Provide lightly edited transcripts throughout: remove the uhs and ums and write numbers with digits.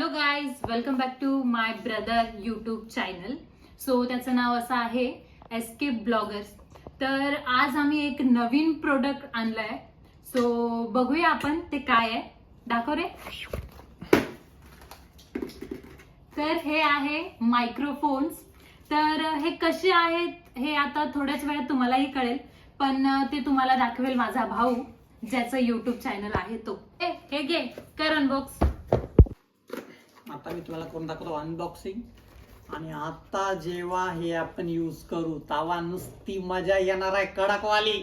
Hello guys, welcome back to my brother YouTube channel. So त्याचं नाव असं आहे एस्केप ब्लॉगर्स. तर आज आम्ही एक नवीन प्रोडक्ट आणलंय. सो बघूया आपण ते काय आहे. दाखव रे. तर हे आहे मायक्रोफोन्स. तर हे कसे आहेत हे आता थोड्याच वेळात तुम्हालाही कळेल, पण ते तुम्हाला दाखवेल माझा भाऊ, ज्याचं युट्यूब चॅनल आहे तो. हे घे, कर अनबॉक्स. आता मी तुम्हाला करून दाखवतो अनबॉक्सिंग. आणि आता जेव्हा हे आपण यूज करू तेव्हा नुसती मजा येणार आहे कडकवाली,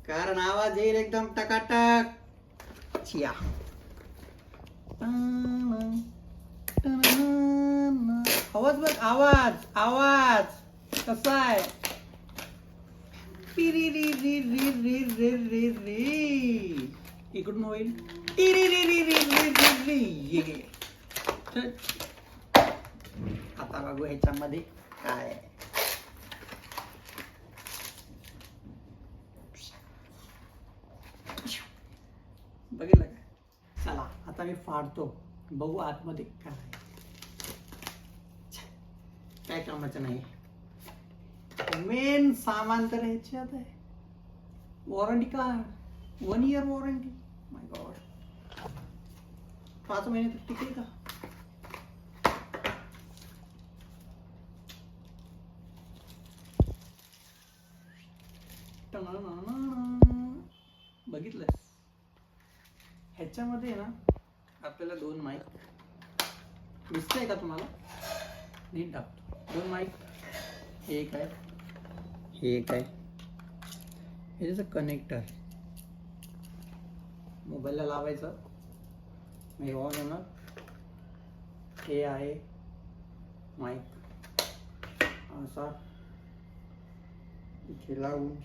कारण आवाज येईल एकदम टकाटक. चिया आवाज बघ, आवाज आवाज कसा आहे. पिरी री री री री री री री इकडून होईल टिरी री री री री री री ये. आता बघू ह्याच्यामध्ये काय आहे. बघितलं काय. चला आता मी फाडतो, बघू आतमध्ये काय आहे. काय कामाचं नाही. मेन सामान तर ह्याच्यात आहे. Warranty card, 1 year warranty. My god, 5 महिने तर टिकेल का. बघितलंस, ह्याच्यामध्ये ना आपल्याला 2 माईक दिसतंय का तुम्हाला. नीट टाकतो. 2 माईक, हे एक आहे, हे एक आहे. हे त्याचं कनेक्टर मोबाईलला लावायचं, हे ऑन होणार. हे आहे माईक, असा इथे लावून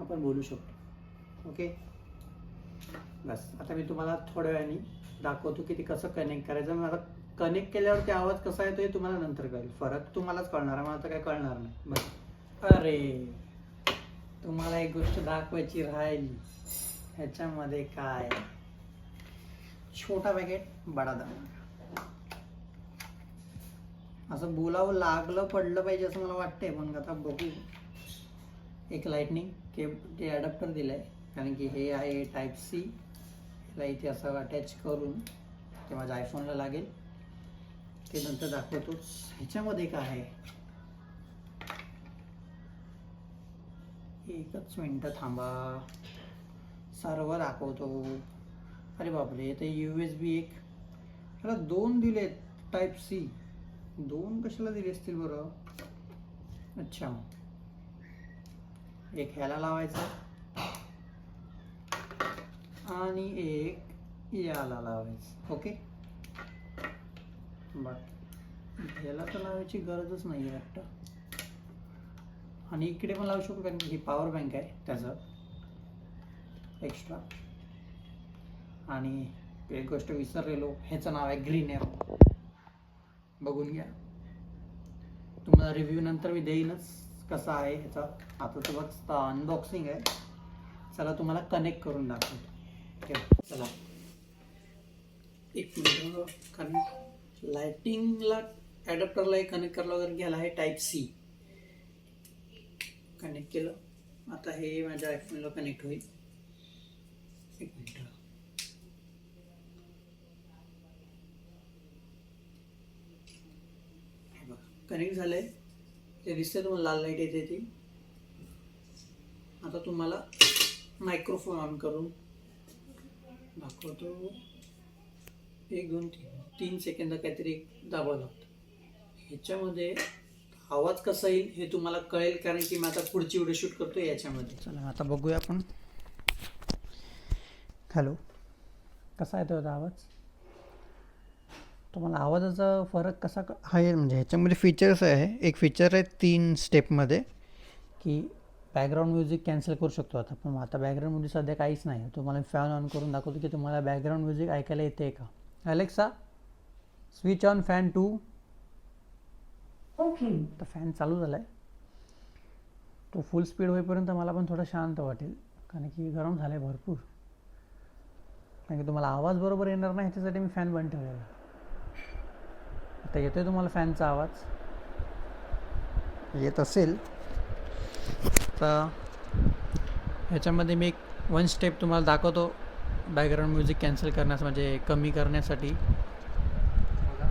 आपण बोलू शकतो. ओके बस. आता मी तुम्हाला थोड्या वेळाने दाखवतो की ते कसं कनेक्ट करायचं. मला कनेक्ट केल्यावर ते आवाज कसा येतो हे तुम्हाला नंतर कळेल. फरक तुम्हालाच कळणार आहे, मला आता काय कळणार नाही. बस. अरे तुम्हाला एक गोष्ट दाखवायची राहिली. ह्याच्यामध्ये काय, छोटा पॅकेट बडा दाना. असं बोलावं लागलं पडलं पाहिजे असं मला वाटतंय, पण आता बघू. एक लाईटनिंग ते अडॅप्टर दिलंय, कारण की हे आहे टाईप सी. ला इथे असं अटॅच करून ते माझ्या आयफोनला लागेल. ते नंतर दाखवतो. ह्याच्यामध्ये काय आहे, एकच मिनटं थांबा, सर्व दाखवतो. अरे बापरे, इथे USB एक, ह्याला 2 दिलेत टाईप सी. 2 कशाला दिले असतील बरं. अच्छा, एक ह्याला लावायचा आणि एक याला लावायचं. ओके बरं, ह्याला तर लावायची गरजच नाही आहे वाटतं. आणि इकडे पण लावू शकतो, कारण की ही पॉवर बँक आहे त्याचं एक्स्ट्रा. आणि एक गोष्ट विसरलेलो, ह्याचं नाव आहे ग्रीन एरो. बघून घ्या, तुम्हाला रिव्ह्यू नंतर मी देईनच कसा आहे ह्याचा. आता तर बघ अनबॉक्सिंग आहे. चला तुम्हाला कनेक्ट करून दाखवतो. चला एक मिनिट, कारण लाइटिंगला ॲडॅप्टरला एक कनेक्ट करायला वगैरे घ्यायला आहे टाईप सी. कनेक्ट केलं. आता हे माझ्या आयफोनला कनेक्ट होईल. एक मिनिट, हे बघा कनेक्ट झालंय. ते दिसतंय तुम्हाला, लाल लाईट येते ती. आता तुम्हाला मायक्रोफोन ऑन करून दाखवतो. 1 2 3 सेकंद काहीतरी दाबावं लागतं. ह्याच्यामध्ये आवाज कसा येईल हे तुम्हाला कळेल, कारण की मी आता पुढची व्हिडिओ शूट करतो याच्यामध्ये. चला आता बघूया आपण. हॅलो, कसा येतो आता आवाज. तुम्हाला आवाजाचा फरक कसा आहे, म्हणजे ह्याच्यामध्ये फीचर्स आहे. एक फीचर आहे 3 स्टेपमध्ये, की बॅकग्राऊंड म्युझिक कॅन्सल करू शकतो. आता बॅकग्राऊंडमध्ये सध्या काहीच नाही. तुम्हाला फॅन ऑन करून दाखवतो की तुम्हाला बॅकग्राऊंड म्युझिक ऐकायला येते का. Alexa, switch on fan 2. Okay, तर फॅन चालू झाला आहे. तो फुल स्पीड होईपर्यंत मला पण थोडं शांत वाटेल, कारण की गरम झालं आहे भरपूर. कारण की तुम्हाला आवाज बरोबर येणार नाही ह्याच्यासाठी मी फॅन बंद ठेवलेला. आता येतोय तुम्हाला फॅनचा आवाज? येत असेल तर ह्याच्यामध्ये मी एक 1 स्टेप तुम्हाला दाखवतो बॅकग्राऊंड म्युझिक कॅन्सल करण्यास, म्हणजे कमी करण्यासाठी. बघा,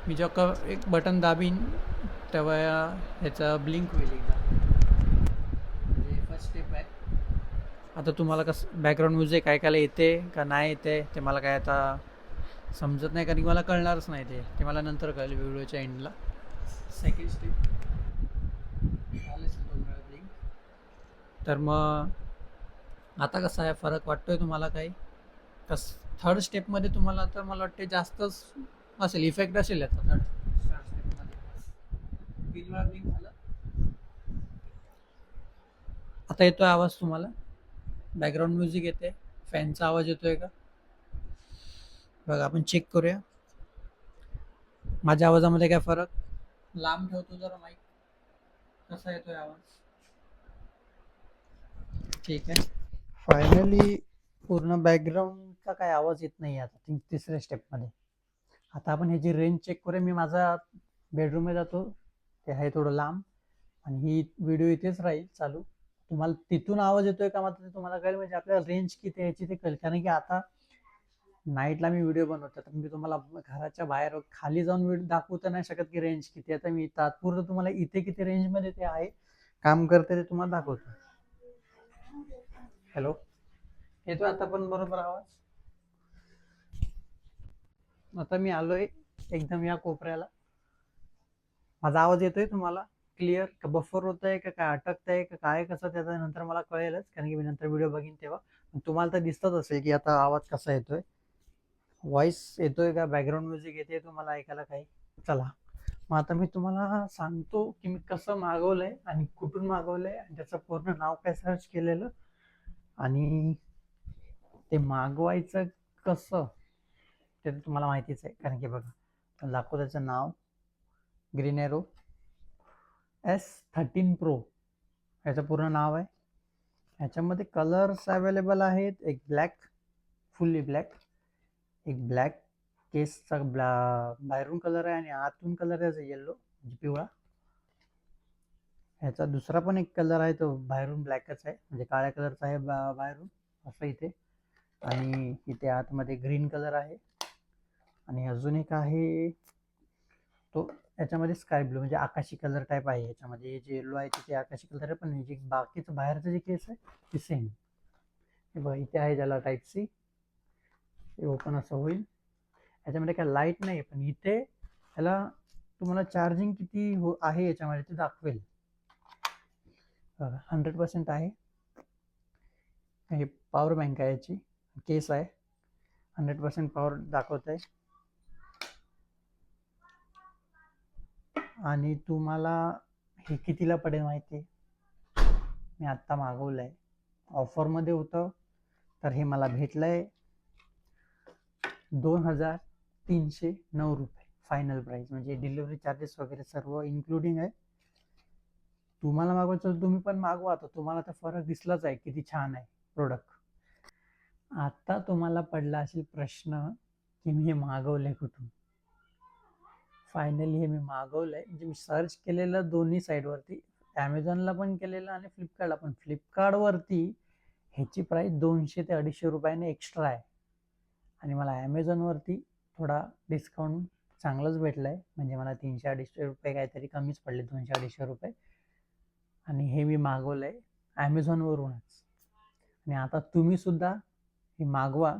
मी जेव्हा एक बटन दाबीन तेव्हा ह्याचा ब्लिंक होईल एकदा. म्हणजे फर्स्ट स्टेप आहे. आता तुम्हाला कसं बॅकग्राऊंड म्युझिक ऐकायला येते का नाही येते ते मला काय आता समजत नाही, कारण की मला कळणारच नाही. ते मला नंतर कळेल व्हिडिओच्या एंडला. सेकंड स्टेप झालं असेल 2 वेळा ब्लिंक. तर मग आता कसा आहे फरक वाटतोय तुम्हाला काही? थर्ड स्टेपमध्ये तुम्हाला तर मला वाटते जास्तच असेल, इफेक्ट असेल याचा. थर्ड स्टेपमध्ये 3 वेळा ब्लिंक झालं. आता येतोय आवाज तुम्हाला? बॅकग्राऊंड म्युझिक येते, फॅनचा आवाज येतोय का बघा. आपण चेक करूया माझ्या आवाजामध्ये काय फरक. लांब ठेवतो जरा माईक, कसा येतोय आवाज? ठीक आहे. फायनली पूर्ण बॅकग्राऊंडचा काय आवाज येत नाही आता तिसऱ्या स्टेपमध्ये. आता आपण ह्याची रेंज चेक करूया. मी माझा बेडरूममध्ये जातो, ते आहे थोडं लांब, आणि ही व्हिडिओ इथेच राहील चालू. तुम्हाला तिथून आवाज येतोय का मात्र ते तुम्हाला कळेल, म्हणजे आपल्याला रेंज किती याची ते कळेल. कारण की आता नाईटला मी व्हिडिओ बनवतो, तर मी तुम्हाला घराच्या बाहेर खाली जाऊन व्हिडिओ दाखवू तर नाही शकत की रेंज किती. आता मी तात्पुरतं तुम्हाला इथे किती रेंजमध्ये ते आहे काम करते ते तुम्हाला दाखवतो. हॅलो, येतोय आता पण बरोबर आवाज? आता मी आलोय एकदम या कोपऱ्याला. माझा आवाज येतोय तुम्हाला क्लिअर? का बफर होत आहे का काय अटकत आहे का काय, कसं त्याचा नंतर मला कळेलच, कारण की मी नंतर व्हिडिओ बघीन तेव्हा. तुम्हाला तर दिसतच असेल की आता आवाज कसा येतोय, व्हॉइस येतोय का, बॅकग्राऊंड म्युझिक येते तुम्हाला ऐकायला काही? चला, मग आता मी तुम्हाला सांगतो की मी कसं मागवलंय आणि कुठून मागवलंय आणि त्याचं पूर्ण नाव काय सर्च केलेलं आणि ते मागवायचं कसं ते तुम्हाला माहितीच आहे. कारण की बघा, दाखव त्याचं नाव ग्रीन एरो S13 Pro ह्याचं पूर्ण नाव आहे. ह्याच्यामध्ये कलर्स अवेलेबल आहेत. एक ब्लॅक, फुल्ली ब्लॅक, एक ब्लॅक केसचा बाहेरून कलर आहे आणि आतून कलर आहे येल्लो म्हणजे पिवळा. ह्याचा दुसरा पण एक कलर आहे, तो बाहेरून ब्लॅकच आहे म्हणजे काळ्या कलरचा आहे बाहेरून असं इथे, आणि इथे आतमध्ये ग्रीन कलर आहे. आणि अजून एक आहे तो याच्यामध्ये स्काय ब्लू म्हणजे आकाशी कलर टाईप आहे. याच्यामध्ये जे येलो आहे तिथे आकाशी कलर आहे, पण जे बाकीचं बाहेरचं जे केस आहे ते सेम. हे बघा इथे आहे ज्याला टाईप सी, हे ओपन असं होईल. याच्यामध्ये काय लाईट नाही, पण इथे ह्याला तुम्हाला चार्जिंग किती आहे याच्यामध्ये ते दाखवेल. बघा 100% आहे. हे पॉवर बँक आहे, याची केस आहे, 100% पॉवर दाखवत आहे. आणि तुम्हाला हे कितीला पडेल माहिती आहे? मी आत्ता मागवलं आहे, ऑफरमध्ये होतं, तर हे मला भेटलं आहे 2309 रुपये फायनल प्राईस, म्हणजे डिलिव्हरी चार्जेस वगैरे सर्व इन्क्लुडिंग आहे. तुम्हाला मागवायचं तर तुम्ही पण मागवा, तर तुम्हाला तर फरक दिसलाच आहे किती छान आहे प्रोडक्ट. आता तुम्हाला पडला असेल प्रश्न की मी हे मागवलंय कुठून. फायनली हे मी मागवलंय, म्हणजे मी सर्च केलेलं दोन्ही साईडवरती, ॲमेझॉनला पण केलेलं आणि फ्लिपकार्टला पण. फ्लिपकार्टवरती ह्याची प्राईस 200 ते 250 रुपयाने एक्स्ट्रा आहे, आणि मला ॲमेझॉनवरती थोडा डिस्काउंट चांगलंच भेटलं आहे, म्हणजे मला 300-250 रुपये काहीतरी कमीच पडले, 200-250 रुपये. आणि हे मी मागवलं आहे ॲमेझॉनवरूनच. आणि आता तुम्ही सुद्धा हे मागवा.